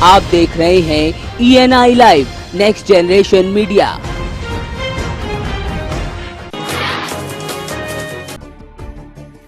आप देख रहे हैं ENI live next generation media.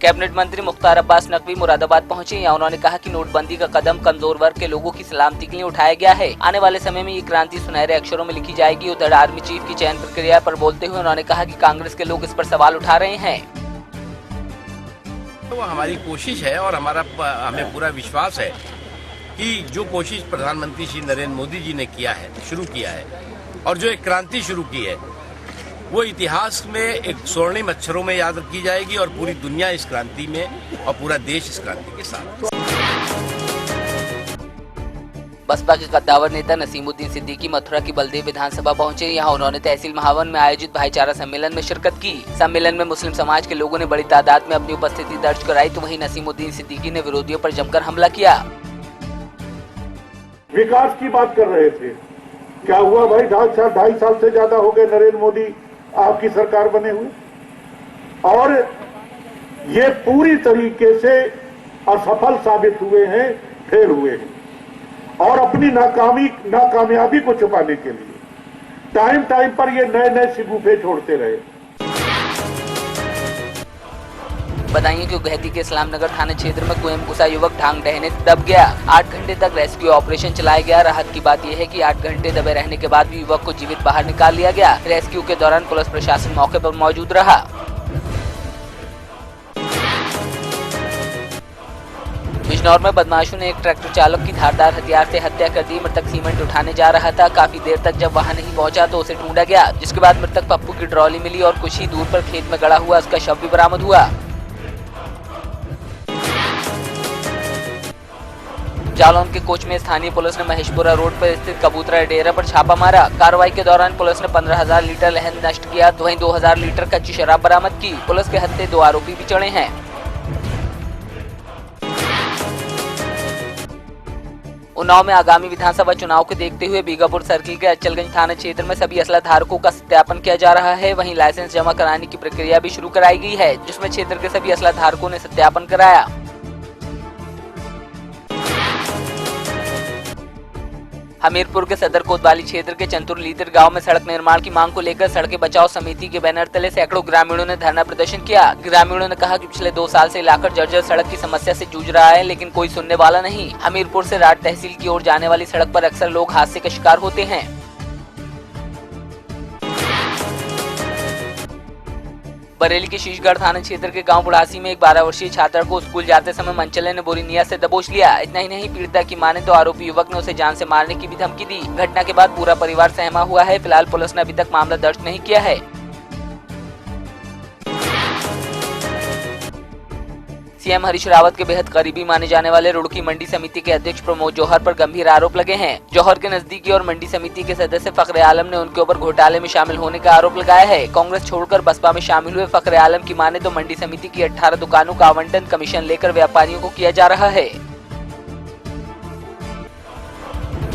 Cabinet मंत्री मुख्तार अब्बास नकवी मुरादाबाद पहुंचे। यहाँ उन्होंने कहा कि नोटबंदी का कदम कमजोर वर्ग के लोगों की सलामती के लिए उठाया गया है। आने वाले समय में ये क्रांति सुनहरे अक्षरों में लिखी जाएगी। उधर आर्मी चीफ की चयन प्रक्रिया पर बोलते हुए उन्होंने कहा कि कांग्रेस के लोग इस पर सवाल उठा रहे हैं। तो हमारी कोशिश है और हमें पूरा विश्वास है कि जो कोशिश प्रधानमंत्री श्री नरेंद्र मोदी जी ने शुरू किया है और जो एक क्रांति शुरू की है वो इतिहास में एक स्वर्णिम अक्षरों में याद रखी जाएगी और पूरी दुनिया इस क्रांति में और पूरा देश इस क्रांति के साथ। बसपा के कद्दावर नेता नसीमुद्दीन सिद्दीकी मथुरा की बलदेव विधानसभा पहुंचे। यहाँ उन्होंने तहसील महावन में आयोजित भाईचारा सम्मेलन में शिरकत की। सम्मेलन में मुस्लिम समाज के लोगों ने बड़ी तादाद में अपनी उपस्थिति दर्ज कराई, तो वहीं नसीमुद्दीन सिद्दीकी ने विरोधियों पर जमकर हमला किया। विकास की बात कर रहे थे, क्या हुआ भाई? 2.5 साल से ज्यादा हो गए नरेंद्र मोदी आपकी सरकार बने हुए और ये पूरी तरीके से असफल साबित हुए हैं, फेल हुए हैं और अपनी नाकामयाबी को छुपाने के लिए टाइम पर ये नए शिगुफे छोड़ते रहे। बताइए कि गुवाहाटी के इस्लामनगर थाना क्षेत्र में कुएं में घुसा युवक टांग ढहने दब गया। 8 घंटे तक रेस्क्यू ऑपरेशन चलाया गया। राहत की बात यह है कि 8 घंटे दबे रहने के बाद भी युवक को जीवित बाहर निकाल लिया गया। रेस्क्यू के दौरान पुलिस प्रशासन मौके पर मौजूद रहा। बिजनौर में बदमाशों ने एक ट्रैक्टर चालक की धारदार हथियार से हत्या कर दी। मृतक सीमेंट उठाने जा रहा था। काफी देर तक जब वहां नहीं पहुंचा तो उसे ढूंढा गया, जिसके बाद मृतक पप्पू की ट्रॉली मिली और कुछ ही दूर पर खेत में गड़ा हुआ उसका शव भी बरामद हुआ। जालौन के कोच में स्थानीय पुलिस ने महेशपुरा रोड पर स्थित कबूतरा डेरा पर छापा मारा। कार्रवाई के दौरान पुलिस ने 15,000 लीटर लहन नष्ट किया, तो वहीं 2,000 लीटर कच्ची शराब बरामद की। पुलिस के हत्थे 2 आरोपी भी चढ़े हैं। उन्नाव में आगामी विधानसभा चुनाव को देखते हुए बीगापुर सर्किल के अचलगंज थाना क्षेत्र में सभी असला धारकों का सत्यापन किया जा रहा है। वहीं लाइसेंस जमा कराने की प्रक्रिया भी शुरू कराई गई है, जिसमें क्षेत्र के सभी असला धारकों ने सत्यापन कराया। हमीरपुर के सदर कोतवाली क्षेत्र के चंतुर लीतर गांव में सड़क निर्माण की मांग को लेकर सड़कें बचाओ समिति के बैनर तले सैकड़ों ग्रामीणों ने धरना प्रदर्शन किया। ग्रामीणों ने कहा कि पिछले 2 साल से इलाका जर्जर सड़क की समस्या से जूझ रहा है, लेकिन कोई सुनने वाला नहीं। हमीरपुर से राट तहसील की ओर जाने वाली सड़क पर अक्सर लोग हादसे का शिकार होते हैं। बरेली के शीशगढ़ थाना क्षेत्र के गांव बुढ़ासी में एक 12 वर्षीय छात्रा को स्कूल जाते समय मनचले ने बुरी नीयत से दबोच लिया। इतना ही नहीं, पीड़िता की माने तो आरोपी युवक ने उसे जान से मारने की भी धमकी दी। घटना के बाद पूरा परिवार सहमा हुआ है। फिलहाल पुलिस ने अभी तक मामला दर्ज नहीं किया है। सीएम हरीश रावत के बेहद करीबी माने जाने वाले रुड़की मंडी समिति के अध्यक्ष प्रमोद जौहर पर गंभीर आरोप लगे हैं। जौहर के नजदीकी और मंडी समिति के सदस्य फखरे आलम ने उनके ऊपर घोटाले में शामिल होने का आरोप लगाया है। कांग्रेस छोड़कर बसपा में शामिल हुए फखरे आलम की माने तो मंडी समिति की 18 दुकानों का आवंटन कमीशन लेकर व्यापारियों को किया जा रहा है।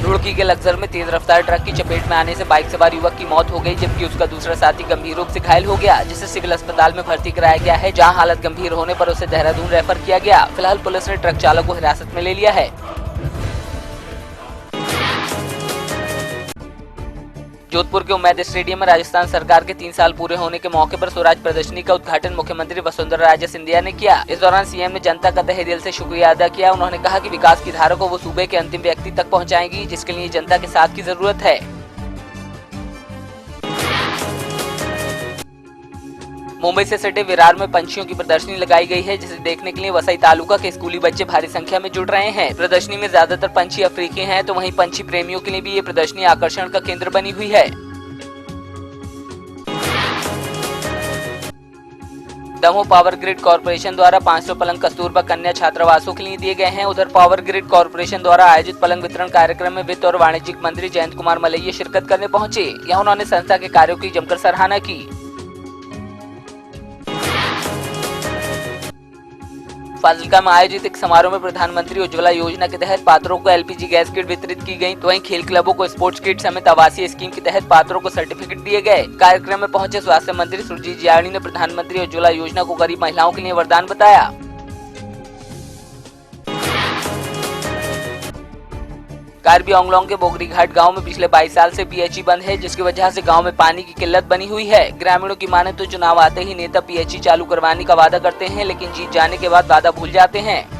रुड़की के लक्सर में तेज रफ्तार ट्रक की चपेट में आने से बाइक सवार युवक की मौत हो गई, जबकि उसका दूसरा साथी गंभीर रूप से घायल हो गया, जिसे सिविल अस्पताल में भर्ती कराया गया है, जहां हालत गंभीर होने पर उसे देहरादून रेफर किया गया। फिलहाल पुलिस ने ट्रक चालक को हिरासत में ले लिया है। जोधपुर के उम्मैद स्टेडियम में राजस्थान सरकार के 3 साल पूरे होने के मौके पर स्वराज प्रदर्शनी का उद्घाटन मुख्यमंत्री वसुंधरा राजे सिंधिया ने किया। इस दौरान सीएम ने जनता का तहे दिल से शुक्रिया अदा किया। उन्होंने कहा कि विकास की धारा को वो सूबे के अंतिम व्यक्ति तक पहुंचाएंगी, जिसके लिए जनता के साथ की जरूरत है। मुंबई से सटे विरार में पंछियों की प्रदर्शनी लगाई गई है, जिसे देखने के लिए वसई तालुका के स्कूली बच्चे भारी संख्या में जुट रहे हैं। प्रदर्शनी में ज्यादातर पंछी अफ्रीकी हैं, तो वहीं पंछी प्रेमियों के लिए भी ये प्रदर्शनी आकर्षण का केंद्र बनी हुई है। दमोह पावर ग्रिड कॉर्पोरेशन द्वारा 500 पलंग कस्तूरबा कन्या छात्रावासों के लिए दिए गए हैं। उधर पावर ग्रिड कॉर्पोरेशन द्वारा आयोजित पलंग वितरण कार्यक्रम में वित्त और वाणिज्यिक मंत्री जयंत कुमार मलैया शिरकत करने पहुंचे। यहाँ उन्होंने संस्था के कार्यों की जमकर सराहना की। फाजिल्का में आयोजित एक समारोह में प्रधानमंत्री उज्ज्वला योजना के तहत पात्रों को एलपीजी गैस किट वितरित की गई, तो वहीं खेल क्लबों को स्पोर्ट्स किट समेत आवासीय स्कीम के तहत पात्रों को सर्टिफिकेट दिए गए। कार्यक्रम में पहुंचे स्वास्थ्य मंत्री सुरजीत जियाणी ने प्रधानमंत्री उज्ज्वला योजना को गरीब महिलाओं के लिए वरदान बताया। कार्बी आंगलोंग के बोगरी घाट गाँव में पिछले 22 साल से पीएचई बंद है, जिसकी वजह से गाँव में पानी की किल्लत बनी हुई है। ग्रामीणों की माने तो चुनाव आते ही नेता पीएचई चालू करवाने का वादा करते हैं, लेकिन जीत जाने के बाद वादा भूल जाते हैं।